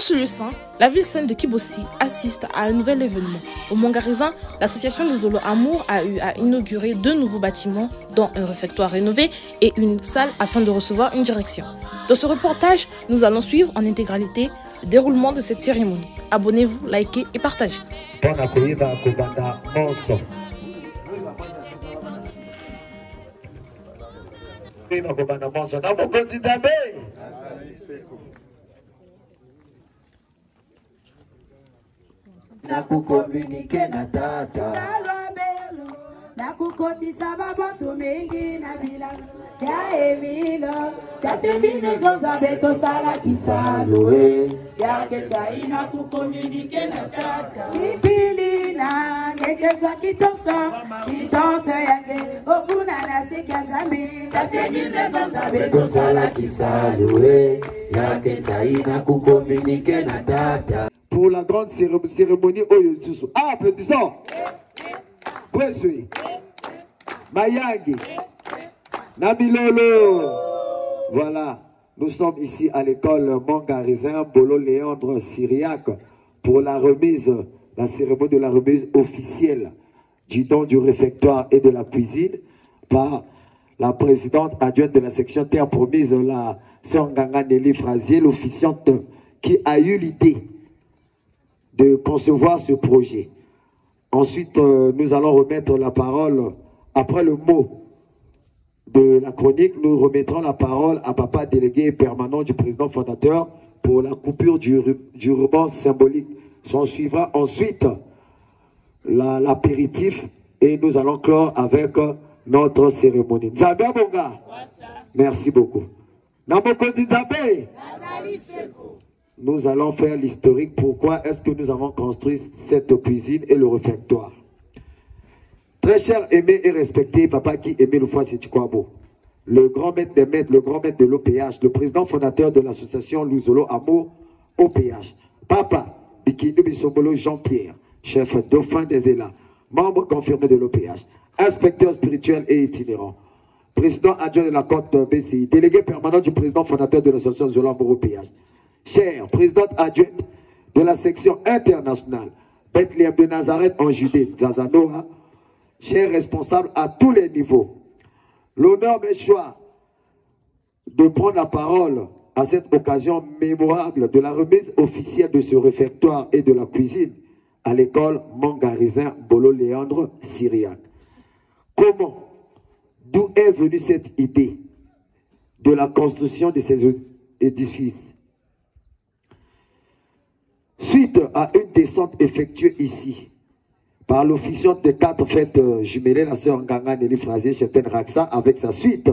ce lieu saint, la ville sainte de Kibossi assiste à un nouvel événement. Au Mongarisin, l'association des Zolo Amour a eu à inaugurer 2 nouveaux bâtiments, dont un réfectoire rénové et une salle afin de recevoir une direction. Dans ce reportage, nous allons suivre en intégralité le déroulement de cette cérémonie. Abonnez-vous, likez et partagez. Nakukomunike na tata nakukotisa babantu mingi na bilano ya emilo tatembimezo za beto sala kisaloe yakesai nakukomunike na tata kipilina ngekezwa kitonso yange okuna na sikanzambi tatembimezo za beto sala kisaloe yakesai nakukomunike na tata. Pour la grande cérémonie Oyosusu. Ah, applaudissons. Bresui. Mayangi. Nabilolo. Voilà. Nous sommes ici à l'école Mongarisin Bolo Léandre Syriac pour la remise, la cérémonie de la remise officielle du don du réfectoire et de la cuisine par la présidente adjointe de la section terre promise, la sœur Nganga Nelly Frazier, l'officiante qui a eu l'idée de concevoir ce projet. Ensuite, nous allons remettre la parole, après le mot de la chronique, nous remettrons la parole à papa délégué permanent du président fondateur pour la coupure du ruban symbolique. S'en suivra ensuite l'apéritif et nous allons clore avec notre cérémonie. Nzambe Bonga. Merci beaucoup. Nous allons faire l'historique. Pourquoi est-ce que nous avons construit cette cuisine et le réfectoire? Très cher, aimé et respecté, papa qui aimait le foie Sétikwabo, le grand maître des maîtres, le grand maître de l'OPH, le président fondateur de l'association Luzolo Amour OPH, papa Bikindou Bisobolo Jean-Pierre, chef dauphin des ELA, membre confirmé de l'OPH, inspecteur spirituel et itinérant, président adjoint de la côte BCI, délégué permanent du président fondateur de l'association Luzolo Amour OPH, chère présidente adjointe de la section internationale Bethléem de Nazareth en Judée, Zazanoa, chère responsable à tous les niveaux. L'honneur m'est choix de prendre la parole à cette occasion mémorable de la remise officielle de ce réfectoire et de la cuisine à l'école Mongarisin Bolo Léandre Syriac. Comment, d'où est venue cette idée de la construction de ces édifices? Suite à une descente effectuée ici par l'officiante de 4 fêtes jumelées, la sœur Nganga Nelly Frazier, cheftaine Raksa, avec sa suite,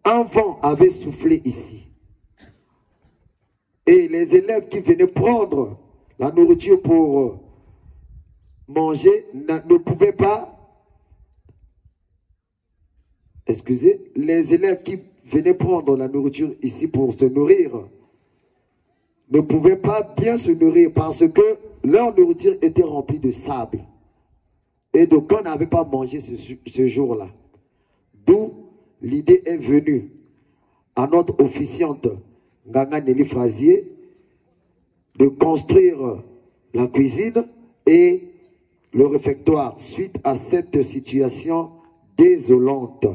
un vent avait soufflé ici. Et les élèves qui venaient prendre la nourriture pour manger ne pouvaient pas, excusez, les élèves qui venaient prendre la nourriture ici pour se nourrir ne pouvaient pas bien se nourrir parce que leur nourriture était remplie de sable. Et donc on n'avait pas mangé ce jour-là. D'où l'idée est venue à notre officiante Nganga Nelly Frazier de construire la cuisine et le réfectoire suite à cette situation désolante.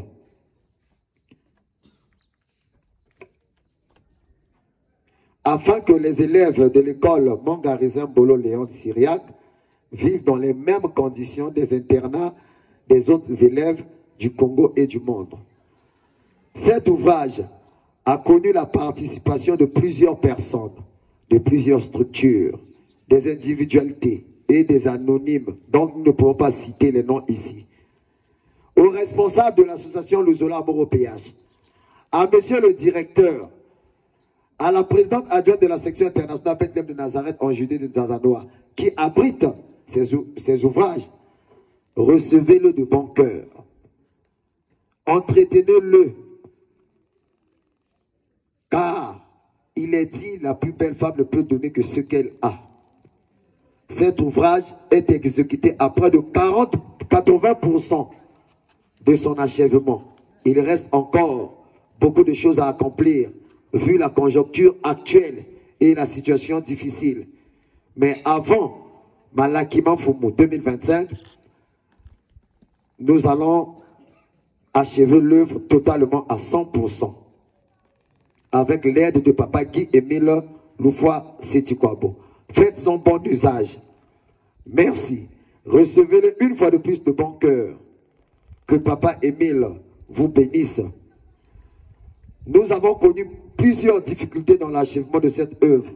Afin que les élèves de l'école Mongarisin Bolo Léandre Syriac vivent dans les mêmes conditions des internats des autres élèves du Congo et du monde. Cet ouvrage a connu la participation de plusieurs personnes, de plusieurs structures, des individualités et des anonymes, dont nous ne pouvons pas citer les noms ici. Aux responsables de l'association Luzolo Amour OPH, à monsieur le directeur, à la présidente adjointe de la section internationale Bethléem de Nazareth en Judée de Zazanoa, qui abrite ces ouvrages, recevez-le de bon cœur. Entretenez-le, car il est dit, la plus belle femme ne peut donner que ce qu'elle a. Cet ouvrage est exécuté à près de 80% de son achèvement. Il reste encore beaucoup de choses à accomplir, vu la conjoncture actuelle et la situation difficile. Mais avant Malakima Fumu 2025, nous allons achever l'œuvre totalement à 100%. Avec l'aide de Papa Guy Émile Loufoua Setikwabo. Faites son bon usage. Merci. Recevez-le une fois de plus de bon cœur. Que Papa Émile vous bénisse. Nous avons connu plusieurs difficultés dans l'achèvement de cette œuvre.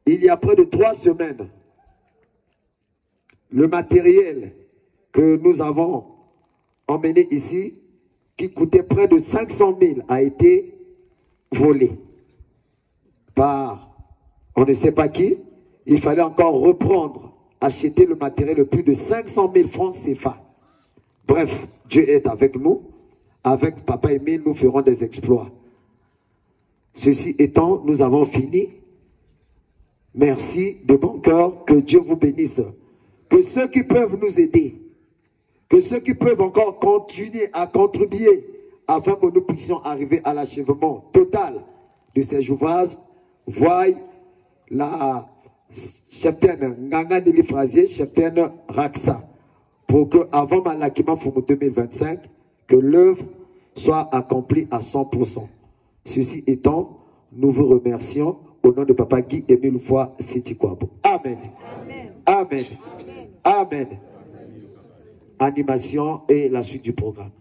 Il y a près de 3 semaines, le matériel que nous avons emmené ici, qui coûtait près de 500 000, a été volé par on ne sait pas qui. Il fallait encore reprendre, acheter le matériel de plus de 500 000 francs CFA. Bref, Dieu est avec nous. Avec Papa Émile, nous ferons des exploits. Ceci étant, nous avons fini. Merci de bon cœur, que Dieu vous bénisse. Que ceux qui peuvent nous aider, que ceux qui peuvent encore continuer à contribuer afin que nous puissions arriver à l'achèvement total de ces ouvrages, voient la cheftaine Nganga Deli Frazier, cheftaine Raksa, pour que avant Malakima Fumu 2025, que l'œuvre soit accomplie à 100%. Ceci étant, nous vous remercions au nom de Papa Guy Émile Loufoua Setikwabo. Amen. Amen. Amen. Amen. Animation et la suite du programme.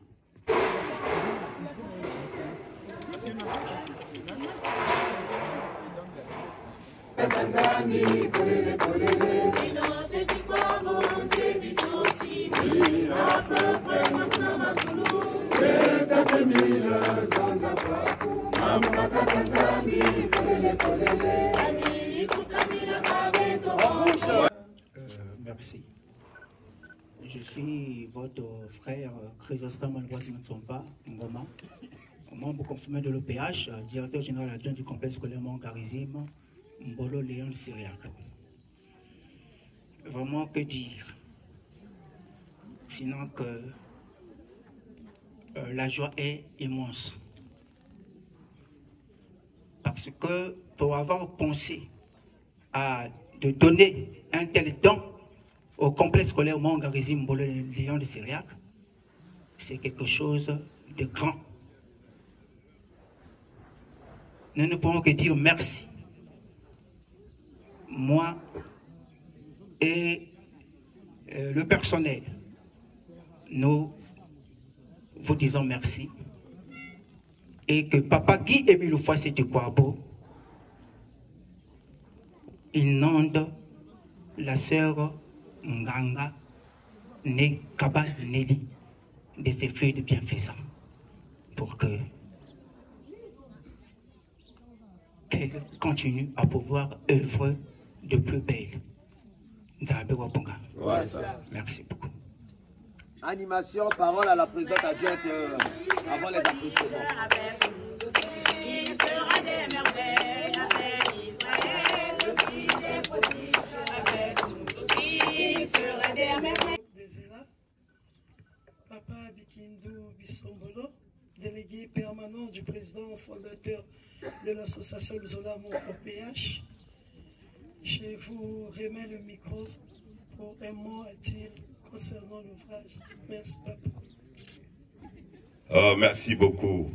Merci. Je suis votre frère Chrysostome Mansompa Ngoma, membre confirmé de l'OPH, directeur général adjoint du complexe scolaire Mongarizim, Mbolo Léon Syriac. Vraiment, que dire? Sinon que la joie est immense. Parce que pour avoir pensé de donner un tel don au complexe scolaire Mongarizim Mbolo Léon de Syriac, c'est quelque chose de grand. Nous ne pouvons que dire merci. Moi et le personnel, nous vous disons merci. Et que Papa Guy Émile Loufoua Setikwabo inonde la sœur Nganga Nekaba Nelly de ses flux de bienfaisance pour qu'elle continue à pouvoir œuvrer de plus belle. Merci beaucoup. Animation, parole à la présidente adjointe avant les applaudissements. Il fera des merveilles avec Israël, le fils des prodiges, avec nous aussi, il fera des merveilles. Papa Bikindo Bissombolo, délégué permanent du président fondateur de l'association Zola Amour OPH. Je vous remets le micro pour un mot à dire concernant l'ouvrage. Merci, papa. Oh, merci beaucoup,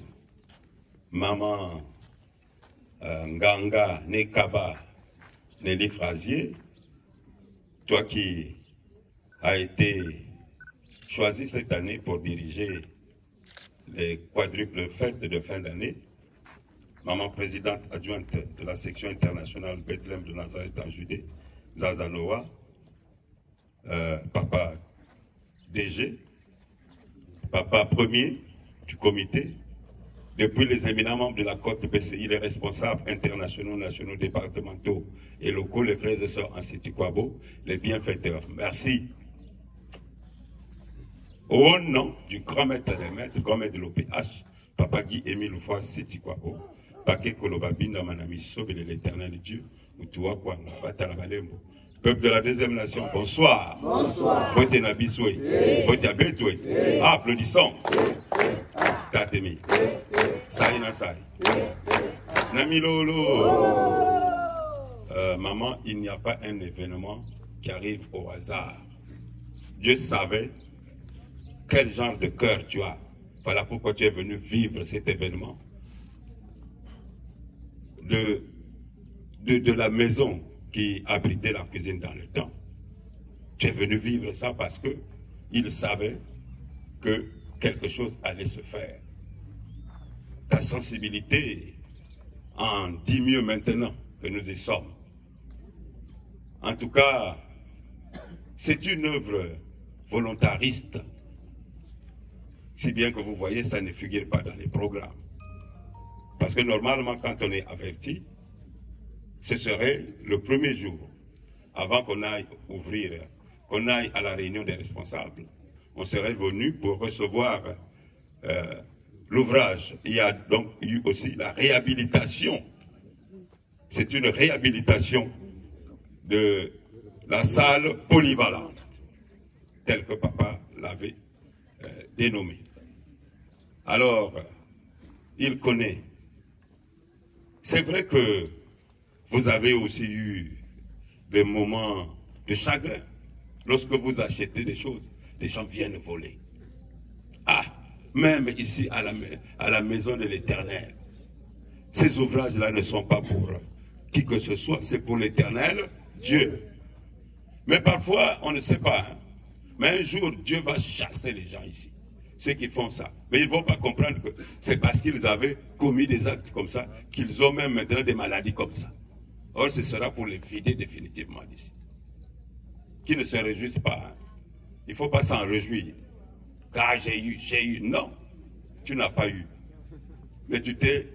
maman Nganga Nekaba Nelly Frazier, toi qui as été choisi cette année pour diriger les quadruples fêtes de fin d'année. Maman présidente adjointe de la section internationale Bethléem de Nazareth en Judée, Zazanoa, papa DG, papa premier du comité, depuis les éminents membres de la côte PCI, les responsables internationaux, nationaux, départementaux et locaux, les frères et sœurs en Setikwabo, les bienfaiteurs. Merci. Au nom du grand maître des maîtres, grand maître de l'OPH, Papa Guy Émile Loufoua Setikwabo, Paquet Kolobabinda Manami Sobele l'éternel Dieu, Utua Kwanga, Batala Balembo. Peuple de la deuxième nation, bonsoir. Bonsoir. Bote Nabiswe, Bote Abetwe. Applaudissons. Tatemi. Saïna Saï. Namilolo. Maman, il n'y a pas un événement qui arrive au hasard. Dieu savait quel genre de cœur tu as. Voilà pourquoi tu es venu vivre cet événement. De la maison qui abritait la cuisine dans le temps. Tu es venu vivre ça parce que il savait que quelque chose allait se faire. Ta sensibilité en dit mieux maintenant que nous y sommes. En tout cas, c'est une œuvre volontariste, si bien que vous voyez, ça ne figure pas dans les programmes. Parce que normalement, quand on est averti, ce serait le premier jour, avant qu'on aille ouvrir, qu'on aille à la réunion des responsables, on serait venu pour recevoir l'ouvrage. Il y a donc eu aussi la réhabilitation. C'est une réhabilitation de la salle polyvalente, telle que papa l'avait dénommée. Alors, il connaît. C'est vrai que vous avez aussi eu des moments de chagrin. Lorsque vous achetez des choses, les gens viennent voler. Ah, même ici à la maison de l'Éternel, ces ouvrages-là ne sont pas pour qui que ce soit, c'est pour l'Éternel, Dieu. Mais parfois, on ne sait pas. Hein. Mais un jour, Dieu va chasser les gens ici. Ceux qui font ça. Mais ils ne vont pas comprendre que c'est parce qu'ils avaient commis des actes comme ça qu'ils ont même maintenant des maladies comme ça. Or, ce sera pour les vider définitivement d'ici. Qui ne se réjouissent pas. Hein. Il ne faut pas s'en réjouir. Car j'ai eu. Non, tu n'as pas eu. Mais tu t'es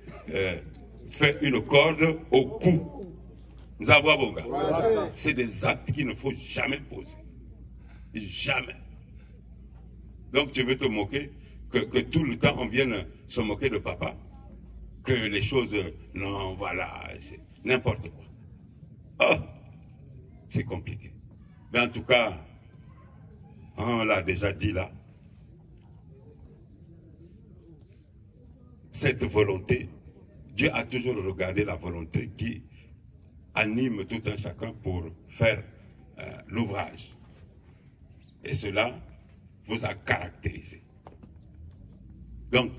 fait une corde au cou. Zawabonga. C'est des actes qu'il ne faut jamais poser. Jamais. Donc tu veux te moquer, que tout le temps on vienne se moquer de papa, que les choses, non, voilà, c'est n'importe quoi. Oh, c'est compliqué. Mais en tout cas, on l'a déjà dit là, cette volonté, Dieu a toujours regardé la volonté qui anime tout un chacun pour faire l'ouvrage. Et cela vous a caractérisé. Donc,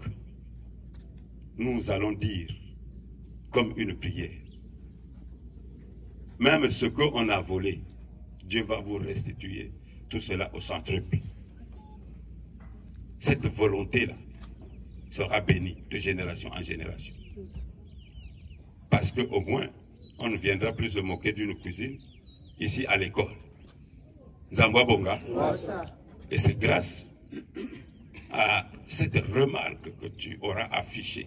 nous allons dire, comme une prière, même ce qu'on a volé, Dieu va vous restituer tout cela au centuple. Cette volonté-là sera bénie de génération en génération. Parce qu'au moins, on ne viendra plus se moquer d'une cuisine ici à l'école. Zambwa Bonga. Et c'est grâce à cette remarque que tu auras affichée.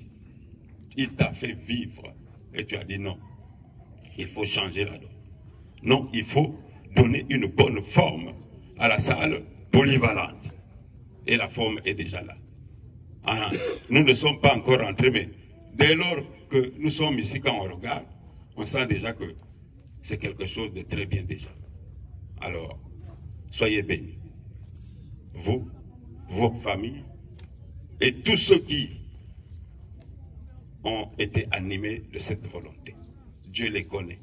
Il t'a fait vivre et tu as dit non. Il faut changer la donne. Non, il faut donner une bonne forme à la salle polyvalente. Et la forme est déjà là. Ah, nous ne sommes pas encore rentrés, mais dès lors que nous sommes ici, quand on regarde, on sent déjà que c'est quelque chose de très bien déjà. Alors, soyez bénis. Vous, vos familles, et tous ceux qui ont été animés de cette volonté. Dieu les connaît.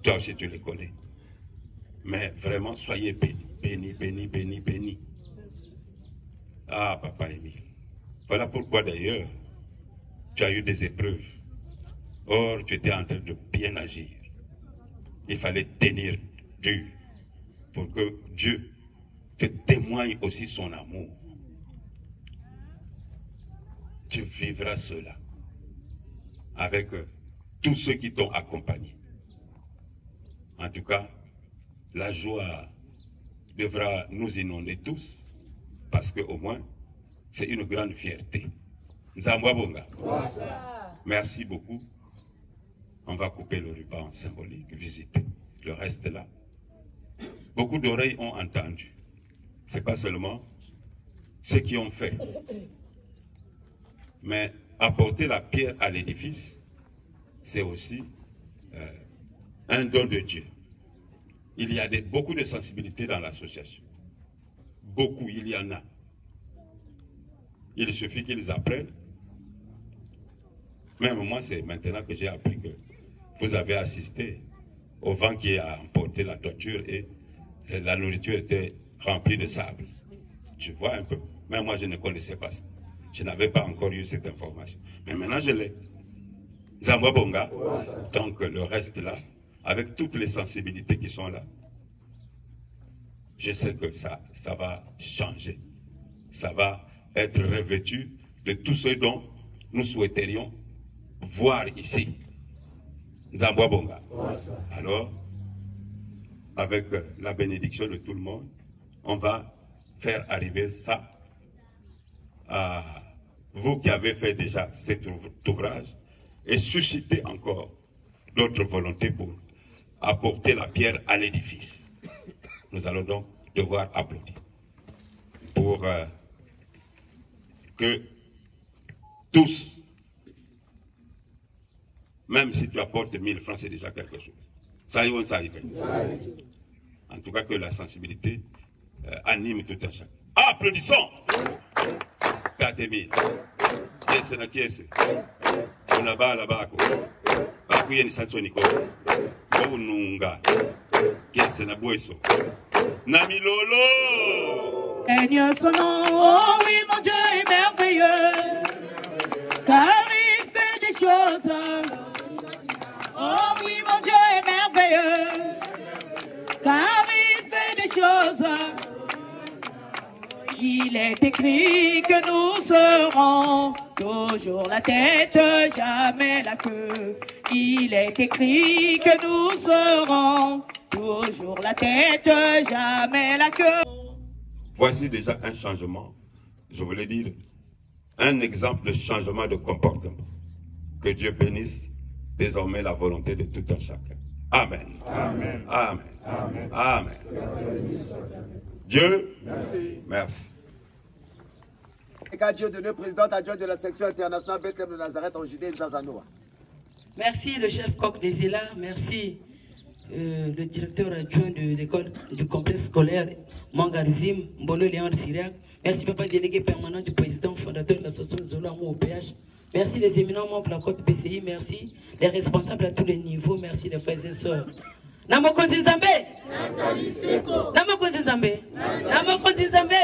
Toi aussi, tu les connais. Mais vraiment, soyez bénis, bénis, bénis, bénis, bénis. Ah, papa Émile. Voilà pourquoi d'ailleurs, tu as eu des épreuves. Or, tu étais en train de bien agir. Il fallait tenir dur pour que Dieu te témoigne aussi son amour. Tu vivras cela avec tous ceux qui t'ont accompagné. En tout cas, la joie devra nous inonder tous parce qu'au moins, c'est une grande fierté. Nzambwa Bonga. Merci beaucoup. On va couper le ruban symbolique, visiter le reste là. Beaucoup d'oreilles ont entendu. Ce n'est pas seulement ceux qui ont fait. Mais apporter la pierre à l'édifice, c'est aussi un don de Dieu. Il y a beaucoup de sensibilité dans l'association. Beaucoup, il y en a. Il suffit qu'ils apprennent Même moi, c'est maintenant que j'ai appris que vous avez assisté au vent qui a emporté la toiture et la nourriture était remplie de sable. Tu vois un peu. Même moi, je ne connaissais pas ça. Je n'avais pas encore eu cette information. Mais maintenant, je l'ai. Zambwa Bonga. Donc, le reste là, avec toutes les sensibilités qui sont là, je sais que ça va changer. Ça va être revêtu de tout ce dont nous souhaiterions voir ici. Zambwa Bonga. Alors, avec la bénédiction de tout le monde, on va faire arriver ça à vous qui avez fait déjà cet ouvrage et susciter encore d'autres volontés pour apporter la pierre à l'édifice. Nous allons donc devoir applaudir pour que tous, même si tu apportes 1000 francs, c'est déjà quelque chose. Ça y est, ça y est. En tout cas, que la sensibilité anime tout un chacun. Applaudissons! 4000. Yes, na kiese. On a bas là-bas. Bakuye ni satsoniko. Bonunga. Kiese na bueso. Namilolo! Seigneur son nom, oh oui mon Dieu est merveilleux, car il fait des choses. Oh oui mon Dieu est merveilleux, car il fait des choses. Il est écrit que nous serons toujours la tête, jamais la queue. Il est écrit que nous serons toujours la tête, jamais la queue. Voici déjà un changement, je voulais dire, un exemple de changement de comportement. Que Dieu bénisse désormais la volonté de tout un chacun. Amen. Amen. Amen. Amen. Amen. Dieu, merci. Merci. Dieu de notre présidente adjointe de la section internationale Bethlehem de Nazareth en Judée Nzazanoa. Merci le chef coq des Zélas, merci le directeur adjoint de l'école du complexe scolaire Mangarizim, Mbolo Léon Syriac. Merci papa délégué permanent du président fondateur de l'association Zolo Amour au PH. Merci les éminents membres de la côte BCI, merci les responsables à tous les niveaux, merci les frères et sœurs. Namokonzi Nzambe, Namokonzi Nzambe, Namokonzi Nzambe.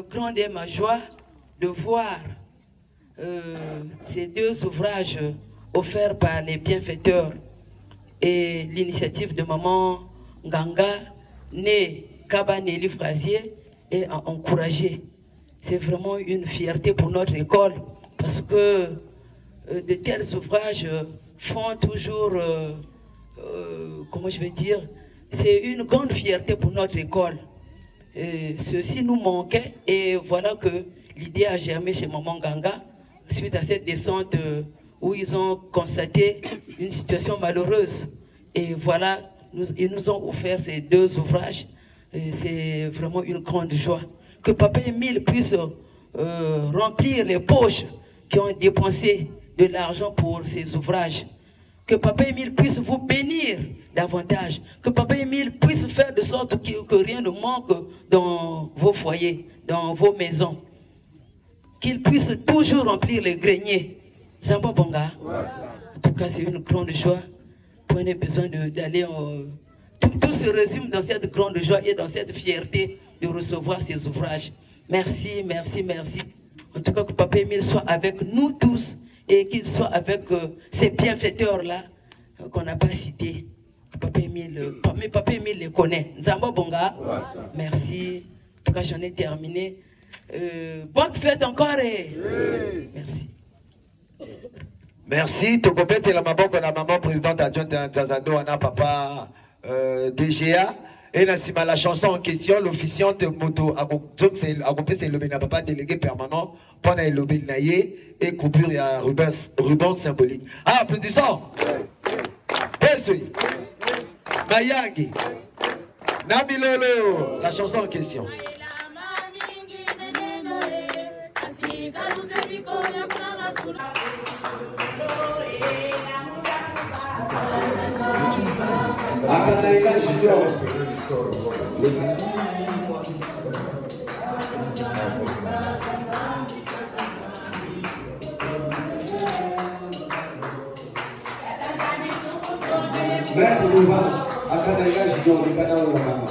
Grande est ma joie de voir ces deux ouvrages offerts par les bienfaiteurs et l'initiative de maman Nganga, née Kabaneli Frasier, est encouragée. C'est vraiment une fierté pour notre école parce que de tels ouvrages font toujours, comment je vais dire, c'est une grande fierté pour notre école. Ceci nous manquait et voilà que l'idée a germé chez maman Nganga suite à cette descente où ils ont constaté une situation malheureuse. Et voilà, ils nous ont offert ces deux ouvrages. C'est vraiment une grande joie. Que Papa Émile puisse remplir les poches qui ont dépensé de l'argent pour ces ouvrages. Que Papa Émile puisse vous bénir davantage. Que Papa Émile puisse faire de sorte que rien ne manque dans vos foyers, dans vos maisons. Qu'il puisse toujours remplir les greniers. Zamba Bonga. En tout cas, c'est une grande joie. Prenez besoin d'aller en... Tout se résume dans cette grande joie et dans cette fierté de recevoir ces ouvrages. Merci, merci, merci. En tout cas, que Papa Émile soit avec nous tous et qu'il soit avec ces bienfaiteurs-là qu'on n'a pas cités. Papa Émile les connaît. Zamba Bonga. Merci. En tout cas, j'en ai terminé. Bonne fête encore et merci. Merci. Tu complètes la maman présidente adjointe Nzazano, Anna Papa DGA. Et la chanson en question, l'officiante moto a coupé le papa délégué permanent pendant le Naye et coupure à ruban symbolique. Ah, applaudissons. Pesui. Mayangi. Namilolo. La chanson en question. Akanaïka Junior. revanche. À Kananga, je dois le Ghana au Ghana.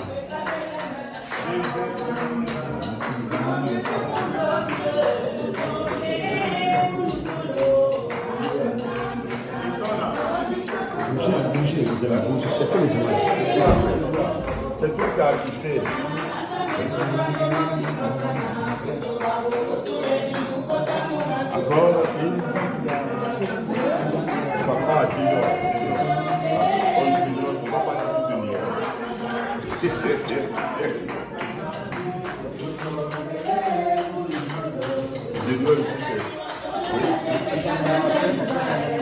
Bougez, vous allez bouger, chassez les images. C'est ce qui a assisté. Encore une. Papa a dit non. On ne va pas tout tenir. C'est deux aussi.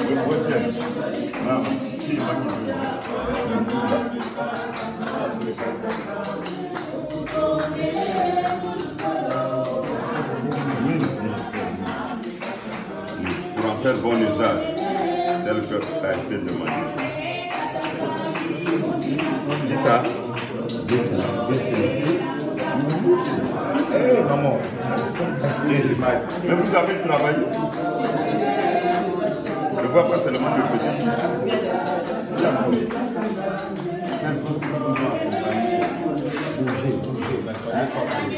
Le prochain. Non, qui m'a dit. Pour en faire bon usage, tel que ça a été demandé. Dis ça. Maman. Mais vous avez travaillé. Je ne vois pas seulement le petit tissu.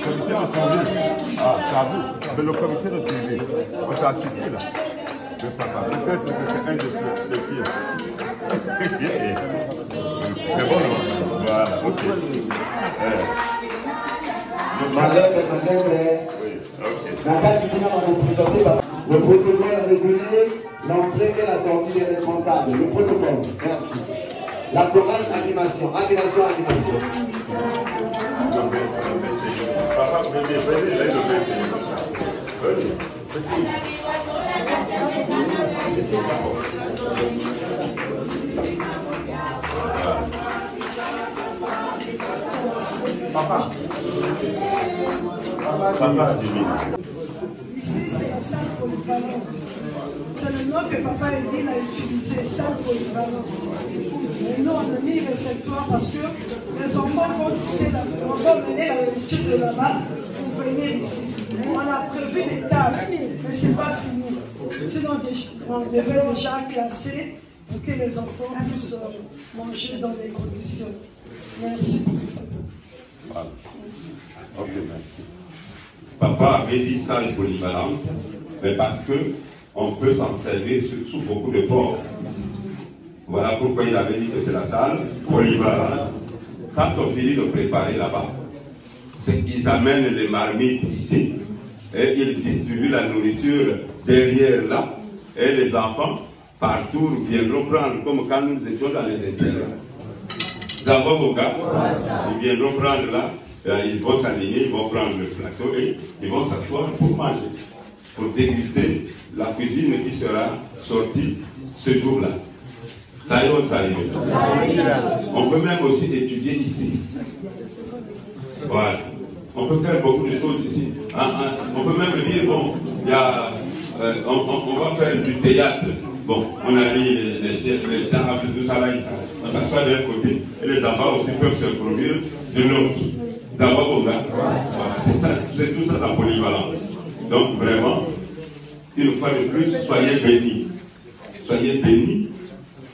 Comité de suivi. Ah, c'est à vous. Mais le comité de suivi, on t'a assisté là. Peut-être que c'est un de ses pieds. C'est bon, non? Voilà, ok. Le protocole régulier, l'entrée et la sortie des responsables. Le protocole, merci. La chorale animation. Papa, venez, là, le PC. Venez. Papa. Papa, Jimmy. Ici, c'est la salle polyvalente. C'est le nom que Papa Emile a utilisé, salle polyvalente. Et nous, on a mis réfectoire parce que les enfants vont quitter on va mener la nourriture de là-bas pour venir ici. On a prévu des tables, mais ce n'est pas fini. Sinon, on devrait déjà classer pour que les enfants puissent manger dans des conditions. Merci. Voilà. Ok, merci. Papa avait dit salle polyvalente, mais parce qu'on peut s'en servir sous beaucoup de formes. Voilà pourquoi il avait dit que c'est la salle polyvalente. Quand on finit de préparer là-bas, ils amènent les marmites ici et ils distribuent la nourriture derrière là. Et les enfants, partout, viendront prendre, comme quand nous étions dans les intérieurs. Ils viendront prendre là, ils vont s'aligner, ils vont prendre le plateau et ils vont s'asseoir pour manger, pour déguster la cuisine qui sera sortie ce jour-là. Ça y est, on peut même aussi étudier ici. Voilà. On peut faire beaucoup de choses ici. On peut même dire, bon, on va faire du théâtre. Bon, on a mis les tables, tout ça là, on s'assoit d'un côté. Et les enfants aussi peuvent se produire de l'autre. Voilà, c'est ça, c'est tout ça la polyvalence. Donc vraiment, une fois de plus, soyez bénis. Soyez bénis.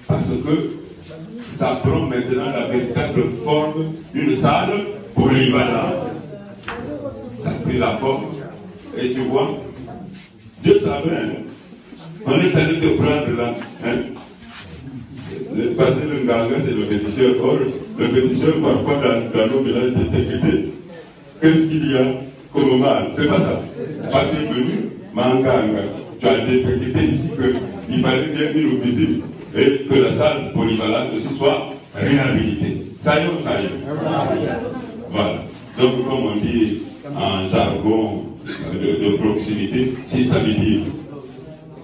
Parce que ça prend maintenant la véritable forme d'une salle polyvalente. Ça a pris la forme. Et tu vois, Dieu savait, on est allé te prendre là. Parce que le Nganga, c'est le féticheur. Or, le féticheur, parfois, dans nos villages d'été, qu'est-ce qu'il y a comme mal? C'est pas ça. Quand tu es venu, Manganga, tu as détecté ici qu'il fallait bien une visite. Et que la salle polyvalente aussi soit réhabilitée. Ça y est. Voilà. Donc, comme on dit en jargon de proximité, si ça veut dire,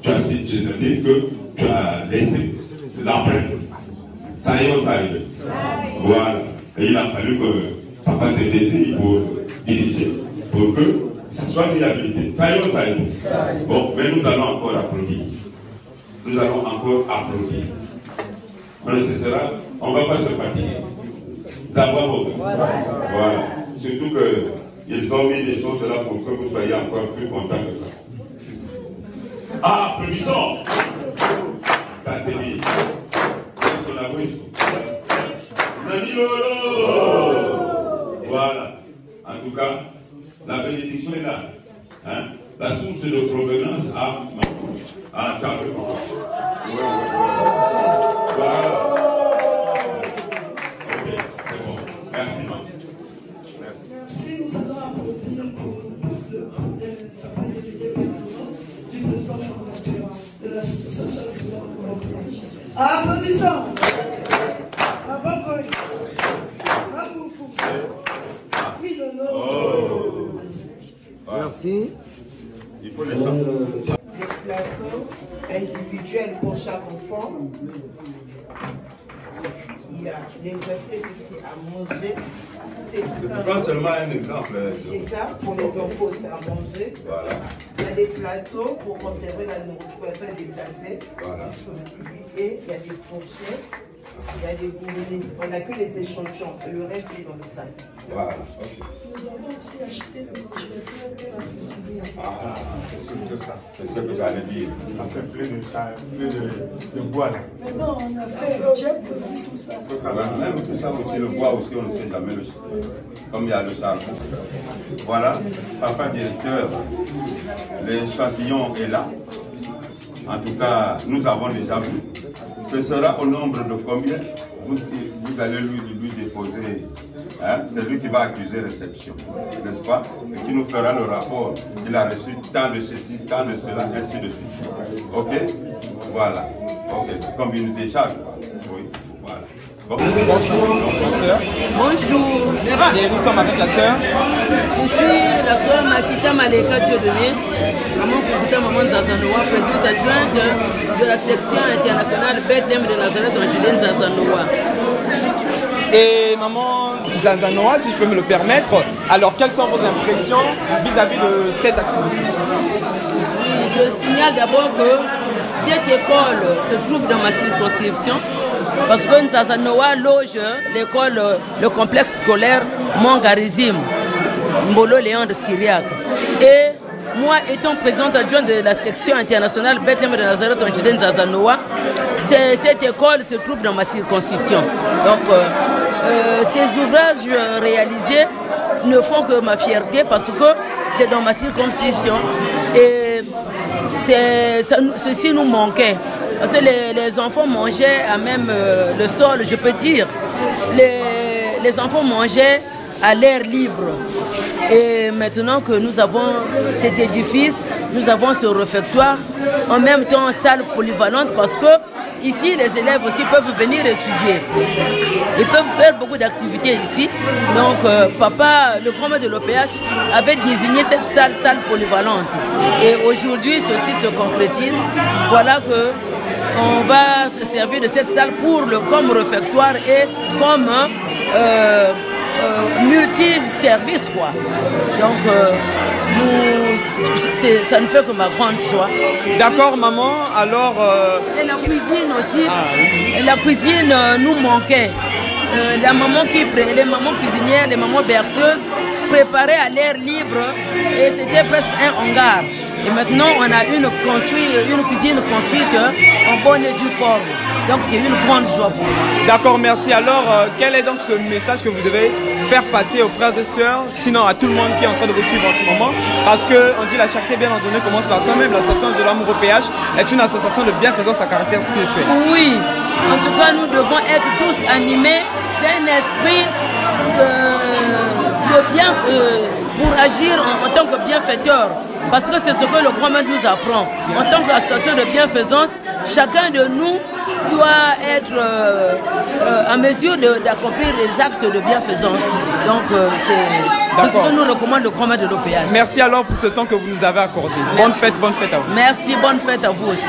c'est-à-dire que tu as laissé l'empreinte. Ça y est. Voilà. Et il a fallu que papa te désire pour diriger, pour que ça soit réhabilité. Ça y est. Bon, mais nous allons encore applaudir. Nous allons encore applaudir. On ne cessera, on ne va pas se fatiguer. Voilà. Surtout qu'ils ont mis des choses là pour que vous soyez encore plus contents que ça. Applaudissons! Ça c'est bien. Voilà. En tout cas, la bénédiction est là. Hein? La source de provenance à Tchadou. Voilà. Ok, c'est bon. Merci, maman. Merci. Nous allons applaudir pour le papa délégué du président fondateur de l'association de l'Européenne. Applaudissons. Bravo, Merci. Il faut les Des plateaux individuels pour chaque enfant. Il y a les assiettes ici à manger. Je prends seulement un exemple. C'est ça, pour les enfants à manger. Voilà. Il y a des plateaux pour conserver la nourriture et faire déplacer. Voilà. Et il y a des fourchettes. Il y a des gourmets. On n'a que les échantillons. Le reste est dans le sac. Voilà. Nous avons aussi acheté le congélateur et la cuisinière. Ah, c'est surtout ça. C'est ce que j'allais dire. On fait plus de bois là. Maintenant, on a fait Jeb, tout ça. Même tout ça aussi, le bois aussi, on ne sait jamais le comme il y a le charbon. Voilà, papa directeur, l'échantillon est là. En tout cas, nous avons déjà vu. Ce sera au nombre de combien vous allez lui déposer. Hein? C'est lui qui va accuser réception, n'est-ce pas? Et qui nous fera le rapport. Il a reçu tant de ceci, tant de cela, ainsi de suite. Ok? Voilà. Ok. Comme une décharge. Oui. Voilà. Bon. Bonjour, sœur. Bonjour. Et nous sommes avec la sœur. Je suis la sœur Makita Maleka Dieudonné, maman Koukouta Maman Zazanoa, présidente adjointe de la section internationale Bethlehem de Nazareth Angéline Zazanoa. Et maman Zazanoa, si je peux me le permettre, alors quelles sont vos impressions vis-à-vis de cette activité? Oui, je signale d'abord que cette école se trouve dans ma circonscription parce que Zazanoa loge l'école, le complexe scolaire Mongarizim, Mbolo Léon de Syriac. Et moi, étant présidente adjointe de la section internationale Bethlehem de Nazareth Angéline Zazanoa, cette école se trouve dans ma circonscription. Donc, ces ouvrages réalisés ne font que ma fierté parce que c'est dans ma circonscription. Et ceci nous manquait. Parce que les enfants mangeaient à même le sol, je peux dire. Les enfants mangeaient à l'air libre. Et maintenant que nous avons cet édifice, nous avons ce réfectoire, en même temps salle polyvalente parce que ici les élèves aussi peuvent venir étudier. Ils peuvent faire beaucoup d'activités ici. Donc papa, le grand maître de l'OPH, avait désigné cette salle polyvalente. Et aujourd'hui ceci se concrétise. Voilà que on va se servir de cette salle comme réfectoire et comme multi-service quoi. Donc ça ne fait que ma grande joie. D'accord maman, alors... Et la cuisine aussi, la cuisine nous manquait. Les mamans cuisinières, les mamans berceuses préparaient à l'air libre et c'était presque un hangar. Et maintenant, on a une cuisine construite en bonne et due forme. Donc, c'est une grande joie pour moi. D'accord, merci. Alors, quel est donc ce message que vous devez faire passer aux frères et sœurs, sinon à tout le monde qui est en train de vous suivre en ce moment? Parce qu'on dit la charité bien ordonnée commence par soi-même. L'association de l'amour au PH est une association de bienfaisance à caractère spirituel. Oui, en tout cas, nous devons être tous animés d'un esprit de bien pour agir en tant que bienfaiteur. Parce que c'est ce que le grand maître nous apprend. En tant qu'association de bienfaisance, chacun de nous doit être en mesure d'accomplir les actes de bienfaisance. Donc c'est ce que nous recommande le grand maître de l'OPH. Merci alors pour ce temps que vous nous avez accordé. Bonne fête à vous. Merci, bonne fête à vous aussi.